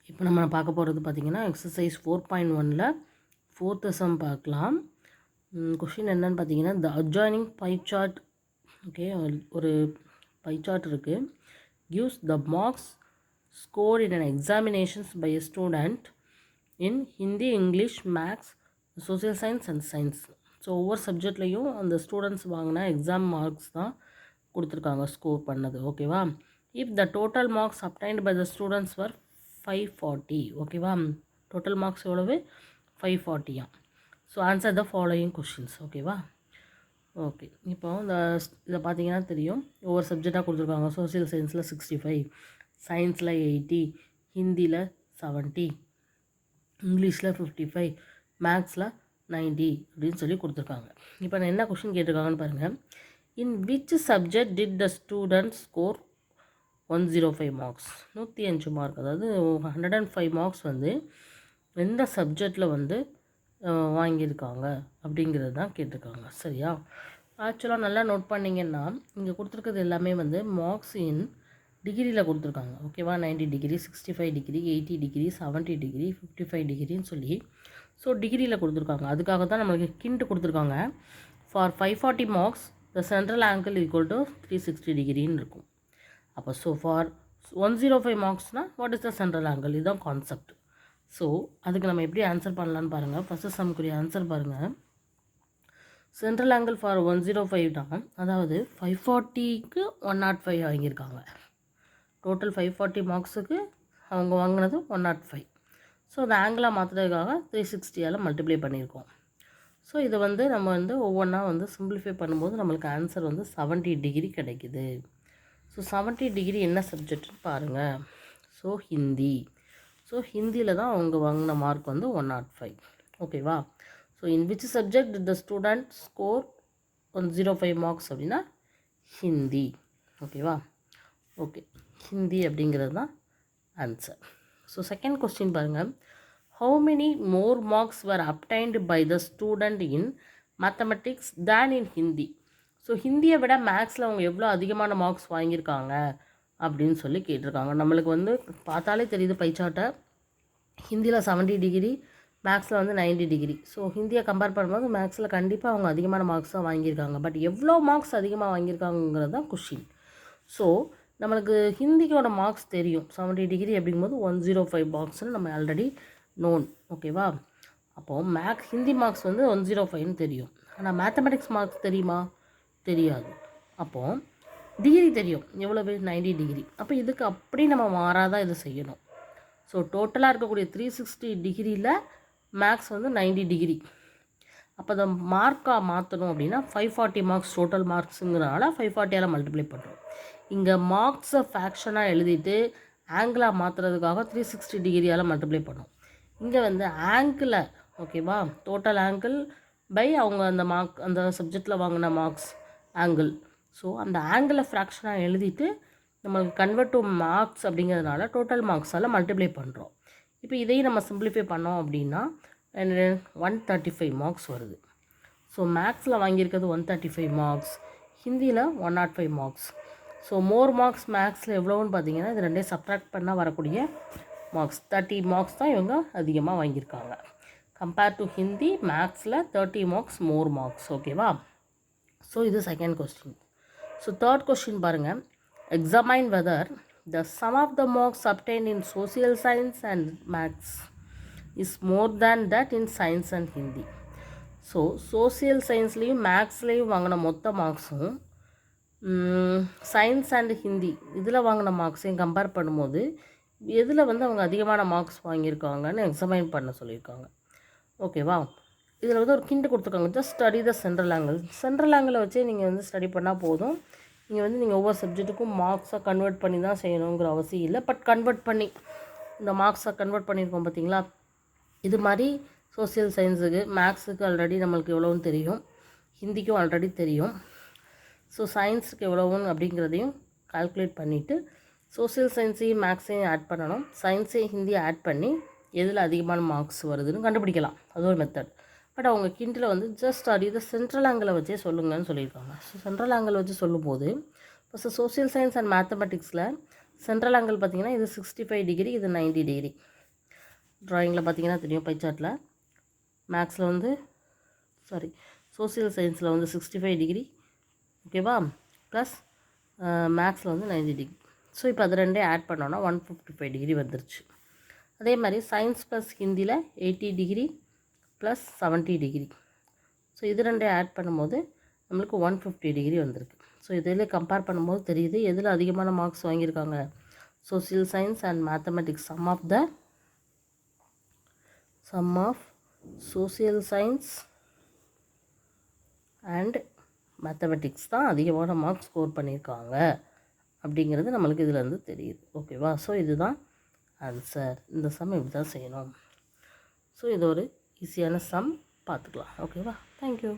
இப்போ நம்ம பார்க்க போகிறது பார்த்திங்கன்னா எக்ஸசைஸ் 4.1ல் 4th சம் பார்க்கலாம். கொஷின் என்னன்னு பார்த்தீங்கன்னா, த அட்ஜாயினிங் பை சார்ட், ஓகே, ஒரு பை சார்ட் இருக்குது, gives the marks scored in an examinations by a student in Hindi, English, Maths, Social Science and Science. So ஒவ்வொரு சப்ஜெக்ட்லேயும் அந்த ஸ்டூடெண்ட்ஸ் வாங்கின எக்ஸாம் மார்க்ஸ் தான் கொடுத்துருக்காங்க, ஸ்கோர் பண்ணது. ஓகேவா? If the total marks obtained by the students were 540. ஓகேவா? Total marks எவ்வளவு? 540. So answer the following questions. ஓகேவா? ஓகே, இப்போ இதை பார்த்தீங்கன்னா தெரியும், ஒவ்வொரு சப்ஜெக்டாக கொடுத்துருக்காங்க. சோசியல் சயின்ஸில் 65, சயின்ஸில் 80, ஹிந்தியில் 70, இங்கிலீஷில் 55, மேக்ஸில் 90 அப்படின்னு சொல்லி கொடுத்துருக்காங்க. இப்போ நான் என்ன கொஷின் கேட்டிருக்காங்கன்னு பாருங்கள். In which subject did the student score 105 marks? 105 mark, அதாவது 105 மார்க்ஸ் வந்து எந்த சப்ஜெக்டில் வந்து வாங்கியிருக்காங்க அப்படிங்கிறது தான் கேட்டிருக்காங்க. சரியா? ஆக்சுவலாக நல்லா நோட் பண்ணிங்கன்னா, இங்கே கொடுத்துருக்கிறது எல்லாமே வந்து மார்க்ஸ் இன் டிகிரியில் கொடுத்துருக்காங்க. ஓகேவா? 90 டிகிரி, 65 டிகிரி, 80 டிகிரி, 70 டிகிரி, 55 டிகிரின்னு சொல்லி ஸோ டிகிரியில் கொடுத்துருக்காங்க. அதுக்காக தான் நம்மளுக்கு கிண்ட் கொடுத்துருக்காங்க. For 540 marks the central angle equal to 360 டிகிரின்னு இருக்கும். அப்போ ஸோ ஃபார் 105 மார்க்ஸ்னால் what is the central angle? இதுதான் கான்செப்ட். ஸோ அதுக்கு நம்ம எப்படி ஆன்சர் பண்ணலான்னு பாருங்கள். ஃபஸ்ட்டு சம்க்குரிய ஆன்சர் பாருங்கள். சென்ட்ரல் ஆங்கிள் ஃபார் 105 தான், அதாவது 540க்கு 105 வாங்கியிருக்காங்க. டோட்டல் 540 மார்க்ஸுக்கு அவங்க வாங்கினது 105. ஸோ அந்த ஆங்கிளாக மாற்றுறதுக்காக 360ஆல் மல்டிப்ளை பண்ணியிருக்கோம். ஸோ இதை வந்து நம்ம வந்து ஒவ்வொன்றா வந்து சிம்பிளிஃபை பண்ணும்போது நம்மளுக்கு ஆன்சர் வந்து 70 டிகிரி கிடைக்குது. ஸோ 70 டிகிரி என்ன சப்ஜெக்ட்னு பாருங்கள். ஸோ ஹிந்தி. ஸோ ஹிந்தியில் தான் அவங்க வாங்கின மார்க் வந்து 105. ஓகேவா? So in which subject did the student score 105 marks அப்படின்னா ஹிந்தி. ஓகேவா? ஓகே, ஹிந்தி அப்படிங்கிறது தான் ஆன்சர். ஸோ செகண்ட் கொஸ்டின் பாருங்கள். How many more marks were obtained by the student in mathematics than in Hindi? So ஹிந்தியை விட மேக்ஸில் அவங்க எவ்வளோ அதிகமான மார்க்ஸ் வாங்கியிருக்காங்க அப்படின்னு சொல்லி கேட்டிருக்காங்க. நம்மளுக்கு வந்து பார்த்தாலே தெரியுது பைச்சாட்டை. ஹிந்தியில் 70 டிகிரி, மேக்ஸில் வந்து 90 டிகிரி. ஸோ ஹிந்தியை கம்பேர் பண்ணும்போது மேக்ஸில் கண்டிப்பாக அவங்க அதிகமான மார்க்ஸ் தான் வாங்கியிருக்காங்க. பட் எவ்வளோ மார்க்ஸ் அதிகமாக வாங்கியிருக்காங்கிறது தான் கொஷின். ஸோ நம்மளுக்கு ஹிந்திக்கோட மார்க்ஸ் தெரியும், 70 டிகிரி அப்படிங்கும்போது 105 மார்க்ஸ்னு நம்ம ஆல்ரெடி நோன். ஓகேவா? அப்போது ஹிந்தி மார்க்ஸ் வந்து 105ன்னு தெரியும். ஆனால் மேத்தமெட்டிக்ஸ் மார்க்ஸ் தெரியுமா? தெரியாது. அப்போது டிகிரி தெரியும், எவ்வளவு? 90 டிகிரி. அப்போ இதுக்கு அப்படி நம்ம மாறாதான் இதை செய்யணும். ஸோ டோட்டலாக இருக்கக்கூடிய 360 டிகிரியில் மேக்ஸ் வந்து 90 டிகிரி. அப்போ அதை மார்க்காக மாற்றணும் அப்படின்னா 540 மார்க்ஸ் டோட்டல் மார்க்ஸுங்கிறனால 540ஆல் மல்டிப்ளை பண்ணுறோம். இங்கே மார்க்ஸை ஃபேக்ஷனாக எழுதிட்டு ஆங்கிளாக மாற்றுறதுக்காக 360 டிகிரியால் மல்டிப்ளை பண்ணோம். இங்கே வந்து ஆங்கிளை, ஓகேவா, டோட்டல் ஆங்கிள் பை அவங்க அந்த சப்ஜெக்டில் வாங்கின மார்க்ஸ் ஆங்கிள். ஸோ அந்த ஆங்கிளை ஃப்ராக்ஷனாக எழுதிட்டு நம்மளுக்கு கன்வெர்ட் டு மார்க்ஸ் அப்படிங்கிறதுனால டோட்டல் மார்க்ஸால் மல்டிப்ளை பண்ணுறோம். இப்போ இதையும் நம்ம சிம்பிளிஃபை பண்ணோம் அப்படின்னா 135 மார்க்ஸ் வருது. ஸோ மேக்ஸில் வாங்கியிருக்கிறது 135 மார்க்ஸ், ஹிந்தியில் 105 மார்க்ஸ். ஸோ மோர் மார்க்ஸ் மேக்ஸில் எவ்வளோன்னு பார்த்தீங்கன்னா இது ரெண்டே சப்ட்ராக்ட் பண்ணால் வரக்கூடிய மார்க்ஸ் 30 மார்க்ஸ் தான் இவங்க அதிகமாக வாங்கியிருக்காங்க. கம்பேர் டு ஹிந்தி, மேக்ஸில் 30 மார்க்ஸ் மோர் மார்க்ஸ். ஓகேவா? ஸோ இது second question. So third question பாருங்கள். Examine whether the sum of the marks obtained in social science and maths is more than that in science and Hindi. So social சயின்ஸ்லேயும் மேக்ஸ்லேயும் வாங்கின மொத்த மார்க்ஸும் science and Hindi இதில் வாங்கின மார்க்ஸையும் compare பண்ணும்போது எதில் வந்து அவங்க அதிகமான மார்க்ஸ் வாங்கியிருக்காங்கன்னு எக்ஸாமைன் பண்ண சொல்லியிருக்காங்க. ஓகேவா? இதில் வந்து ஒரு கிண்ட் கொடுத்துருக்காங்க. Just study the central angle. Central ஆங்கிளை வச்சே நீங்கள் வந்து ஸ்டடி பண்ணால் போதும். நீங்கள் ஒவ்வொரு சப்ஜெக்ட்டுக்கும் மார்க்ஸை கன்வெர்ட் பண்ணி தான் செய்யணுங்கிற அவசியம் இல்லை. பட் கன்வெர்ட் பண்ணி இந்த மார்க்ஸை கன்வெர்ட் பண்ணியிருக்கோம் பார்த்தீங்களா? இது மாதிரி சோசியல் சயின்ஸுக்கு, மேக்ஸுக்கு ஆல்ரெடி நம்மளுக்கு எவ்வளோன்னு தெரியும், ஹிந்திக்கும் ஆல்ரெடி தெரியும். ஸோ சயின்ஸுக்கு எவ்வளோன்னு அப்படிங்கிறதையும் கால்குலேட் பண்ணிவிட்டு சோசியல் சயின்ஸையும் மேக்ஸையும் ஆட் பண்ணணும். சயின்ஸையும் ஹிந்தியை ஆட் பண்ணி எதில் அதிகமான மார்க்ஸ் வருதுன்னு கண்டுபிடிக்கலாம். அது ஒரு மெத்தட். பட் அவங்க கிண்டில் வந்து ஜஸ்ட் இதை சென்ட்ரல் ஆங்கிளை வச்சே சொல்லுங்கன்னு சொல்லியிருக்காங்க. ஸோ சென்ட்ரல் ஆங்கிள் வச்சு சொல்லும்போது ஃபஸ்ட்டு சோசியல் சயின்ஸ் அண்ட் மேத்தமெட்டிக்ஸில் சென்ட்ரல் ஆங்கிள் பார்த்திங்கன்னா இது 65 டிகிரி, இது 90 டிகிரி. ட்ராயிங்கில் பார்த்தீங்கன்னா தெரியும் பை சார்ட்டில். மேக்ஸில் வந்து சோசியல் சயின்ஸில் வந்து 65 டிகிரி, ஓகேவா, ப்ளஸ் மேக்ஸில் வந்து 90 டிகிரி. ஸோ இப்போ அது ரெண்டே ஆட் பண்ணோன்னா 155 டிகிரி வந்துருச்சு. அதே மாதிரி சயின்ஸ் ப்ளஸ் ஹிந்தியில் 80 டிகிரி ப்ளஸ் 70 டிகிரி. ஸோ இது ரெண்டே ஆட் பண்ணும்போது நம்மளுக்கு 150 டிகிரி வந்திருக்கு. ஸோ இதில் கம்பேர் பண்ணும்போது தெரியுது எதில் அதிகமான மார்க்ஸ் வாங்கியிருக்காங்க. Social science and mathematics, sum of social science and mathematics தான் அதிகமான மார்க்ஸ் ஸ்கோர் பண்ணியிருக்காங்க அப்படிங்கிறது நம்மளுக்கு இதிலேருந்து தெரியுது. ஓகேவா, ஸோ இதுதான் ஆன்சர். இந்த சம் இப்படி தான் செய்யணும். ஸோ இது ஒரு ஈஸியான சம் பார்த்துக்கலாம். ஓகேவா, தேங்க்யூ.